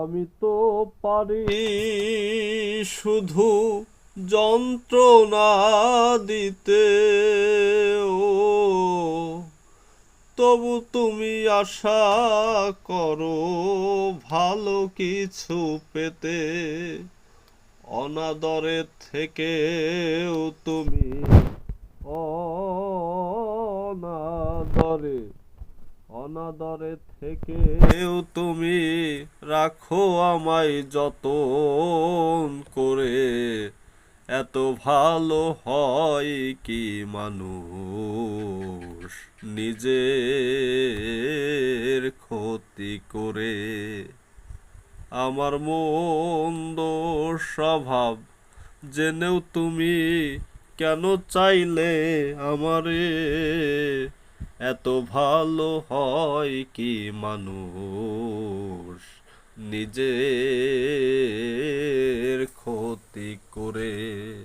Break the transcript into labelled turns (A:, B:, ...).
A: আমি তো পারি শুধু যন্ত্রণা দিতে, ও তবু তুমি আশা করো ভালো কিছু পেতে। অনাদরে থেকেও তুমি অনাদরে অনাদরে থেকেও তুমি রাখো আমায় যতন করে। এত ভালো হয় কি মানুষ নিজের ক্ষতি করে। আমার মন্দ স্বভাব জেনেও তুমি কেন চাইলে আমারে। এত ভালো হয় কি মানুষ নিজের ক্ষতি করে।